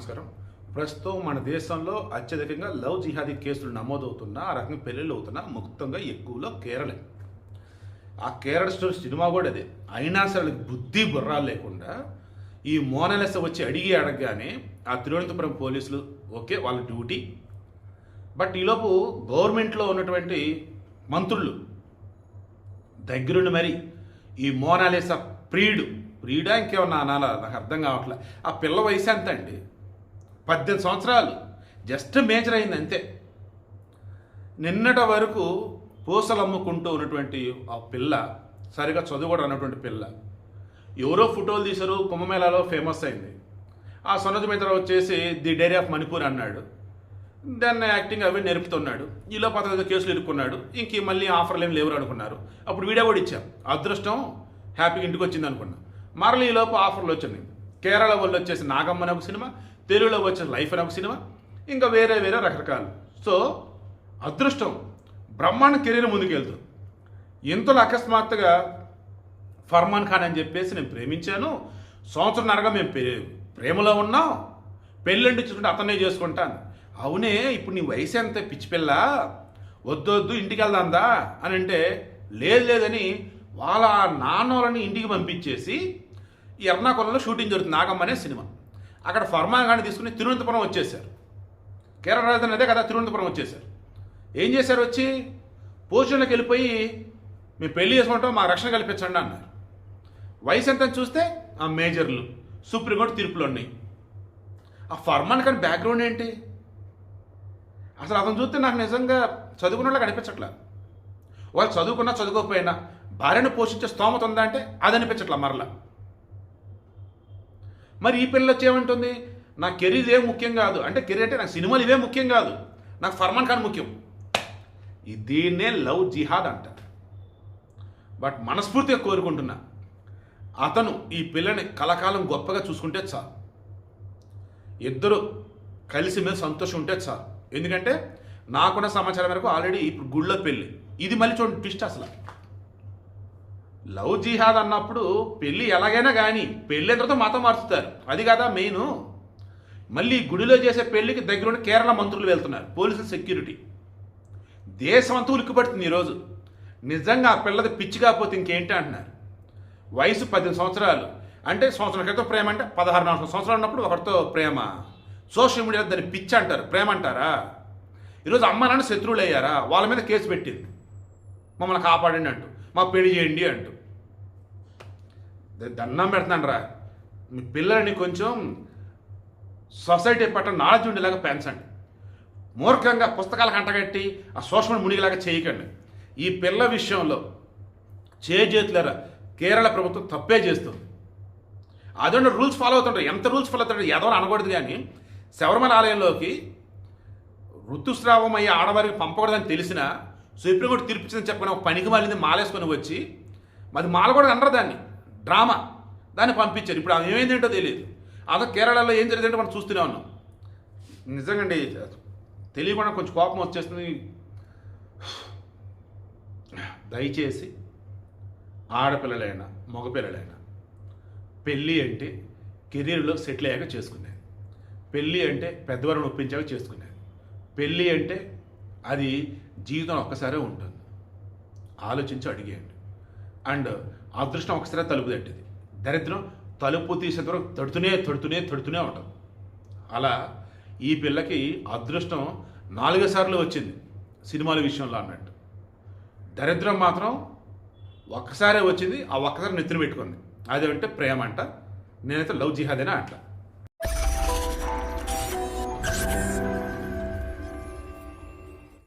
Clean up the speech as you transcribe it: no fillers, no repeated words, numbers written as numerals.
నమస్కారం. ప్రస్తుతం మన దేశంలో అత్యధికంగా లవ్ జిహాదీ కేసులు నమోదవుతున్న, ఆ రకంగా పెళ్ళిళ్ళు అవుతున్న ముఖ్యంగా ఎక్కువలో కేరళే. ఆ కేరళ స్టోరీ సినిమా కూడా అదే. అయినా సరే వాళ్ళకి బుద్ధి బుర్రాలు లేకుండా ఈ మోనాలిస వచ్చి అడగగానే ఆ తిరువనంతపురం పోలీసులు ఓకే వాళ్ళ డ్యూటీ. బట్ ఈలోపు గవర్నమెంట్లో ఉన్నటువంటి మంత్రులు దగ్గరుండి మరి ఈ మోనాలిస ప్రియుడా ఇంకేమన్నా అనాలా నాకు అర్థం కావట్లే. ఆ పిల్ల వయసు ఎంత అండి? 18 సంవత్సరాలు, జస్ట్ మేజర్ అయింది అంతే. నిన్నటి వరకు పూసలు అమ్ముకుంటూ ఉన్నటువంటి ఆ పిల్ల, సరిగా చదువుకోవడం అన్నటువంటి పిల్ల, ఎవరో ఫోటోలు తీశారు, కుంభమేళాలో ఫేమస్ అయింది. ఆ సొన్నది మీద వచ్చేసి ది డైరీ ఆఫ్ మణిపూర్ అన్నాడు, దాన్ని యాక్టింగ్ అవి నేర్పుతున్నాడు. ఈలో 15 కేసులు ఇరుక్కున్నాడు. ఇంక మళ్ళీ ఆఫర్లు ఏమి లేవు అనుకున్నారు. అప్పుడు వీడియో కూడా ఇచ్చాం, అదృష్టం హ్యాపీగా ఇంటికి వచ్చింది అనుకున్నా. మరలి ఈలోపు ఆఫర్లు వచ్చినాయి. కేరళ వాళ్ళు వచ్చేసి నాగమ్మ అనే ఒక సినిమా, తెలుగులో వచ్చేసి లైఫ్ అనే ఒక సినిమా, ఇంకా వేరే రకరకాలు. సో అదృష్టం బ్రహ్మాండ కెరీర్ ముందుకెళ్తుంది. ఇంతలో అకస్మాత్తుగా ఫర్మాన్ ఖాన్ అని చెప్పేసి నేను ప్రేమించాను, సంవత్సరంన్నరగా మేము ప్రేమలో ఉన్నాం, పెళ్ళండి చూసుకుంటే అతనే చేసుకుంటాను. అవునే, ఇప్పుడు నీ వయసు ఎంత పిచ్చిపిల్ల, వద్దొద్దు ఇంటికి వెళ్దాందా అని అంటే లేదని వాళ్ళ నాన్నోళ్ళని ఇంటికి పంపించేసి ఎర్నాకుళంలో షూటింగ్ జరుగుతుంది నాగమ్మ అనే సినిమా. అక్కడ ఫర్మాన్ ఖాన్ తీసుకుని తిరువనంతపురం వచ్చేసారు. కేరళ రాజధాని అదే కదా, తిరువనంతపురం వచ్చేసారు. ఏం చేశారు? వచ్చి పోషన్లోకి వెళ్ళిపోయి మేము పెళ్లి చేసుకుంటాం, మా రక్షణ కల్పించండి అన్నారు. వయసు ఎంత చూస్తే ఆ మేజర్లు, సుప్రీంకోర్టు తీర్పులు ఉన్నాయి. ఆ ఫర్మాన్ ఖాన్ బ్యాక్గ్రౌండ్ ఏంటి అసలు? అతను చూస్తే నాకు నిజంగా చదువుకున్న వాళ్ళకి అనిపించట్లా. వాళ్ళు చదువుకున్నా చదువుకోకపోయినా భార్యను పోషించే స్తోమత ఉందా అంటే అది అనిపించట్లా మరలా. మరి ఈ పిల్లలు వచ్చేమంటుంది, నా కెరీర్ ఏం ముఖ్యం కాదు అంటే, కెరీర్ అంటే నాకు సినిమాలు ఇవే ముఖ్యం కాదు, నాకు ఫర్మాన్ ఖాన్ ముఖ్యం. దీన్నే లవ్ జిహాద్ అంటారు. బట్ మనస్ఫూర్తిగా కోరుకుంటున్నా, అతను ఈ పిల్లని కలకాలం గొప్పగా చూసుకుంటే చాలు, ఇద్దరు కలిసి మీద సంతోషం ఉంటే చాలు. ఎందుకంటే నాకున్న సమాచారం మేరకు ఆల్రెడీ ఇప్పుడు గుళ్ళో పెళ్ళి. ఇది మళ్ళీ చూడండి ట్విస్ట్. అసలు లవ్ జిహాద్ అన్నప్పుడు పెళ్ళి ఎలాగైనా కానీ పెళ్ళి తర్వాత మతం మార్చుతారు, అది కదా మెయిన్. మళ్ళీ గుడిలో చేసే పెళ్లికి దగ్గరుండి కేరళ మంత్రులు వెళ్తున్నారు, పోలీసులు సెక్యూరిటీ. దేశం అంతా ఉలిక్కిపడుతుంది ఈరోజు. నిజంగా ఆ పిల్లది పిచ్చి కాకపోతే ఇంకేంటి అంటున్నారు. వయసు 18 సంవత్సరాలు అంటే, సంవత్సరం క్రితం ప్రేమ అంటే 16-14 సంవత్సరాలు ఉన్నప్పుడు ఒకరితో ప్రేమ. సోషల్ మీడియాలో దాన్ని పిచ్చి అంటారు, ప్రేమ అంటారా? ఈరోజు అమ్మ నాన్న శత్రువులు అయ్యారా? వాళ్ళ మీద కేసు పెట్టింది, మమ్మల్ని కాపాడండి అంటూ, మా పెళ్లి చేయండి అంటూ. దండం పెడుతున్నాను రా, మీ పిల్లలని కొంచెం సొసైటీ పట్ల నాలెడ్జ్ ఉండేలాగా పెంచండి. మూర్ఖంగా పుస్తకాలకు అంటగట్టి ఆ సోషల్ మునిగిలాగా చేయకండి. ఈ పిల్ల విషయంలో చేతులరా కేరళ ప్రభుత్వం తప్పే చేస్తుంది. అదే రూల్స్ ఫాలో అవుతుంటారు. ఎంత రూల్స్ ఫాలో అవుతుంటారు ఎదవని అనకూడదు. కానీ శబరిమల ఆలయంలోకి ఋతుస్రావం అయ్యే ఆడవారికి పంపకూడదని తెలిసినా సుప్రీంకోర్టు తీర్పిచ్చిందని చెప్పిన ఒక పనికి మాలింది మాలేసుకొని వచ్చి, మరి మాల కూడా అనరు, దాన్ని డ్రామా, దాన్ని పంపించారు. ఇప్పుడు అది ఏమైందేంటో తెలియదు. అదో కేరళలో ఏం జరిగిందంటే మనం చూస్తూనే ఉన్నాం. నిజంగా అండి తెలియకుండా కొంచెం కోపం వచ్చేస్తుంది. దయచేసి ఆడపిల్లలైనా మగపిల్లలైనా పెళ్ళి అంటే కెరీర్లో సెటిల్ అయ్యాక చేసుకునేది. పెళ్ళి అంటే పెద్దవారిని ఒప్పించాక చేసుకునేది. పెళ్ళి అంటే అది జీవితం ఒక్కసారే ఉంటుంది. ఆలోచించి అడిగేయండి. అండ్ అదృష్టం ఒకసారి తలుపు తట్టింది, దరిద్రం తలుపు తీసేంత వరకు తడుతూనే ఉంటుంది. అలా ఈ పిల్లకి అదృష్టం 4 సార్లు వచ్చింది సినిమాల విషయంలో అన్నట్టు. దరిద్రం మాత్రం ఒక్కసారే వచ్చింది, ఆ ఒక్కసారి నెత్తిన పెట్టుకుంది. అదేంటే ప్రేమ అంట. నేనైతే లవ్ జిహాదేనా అంట.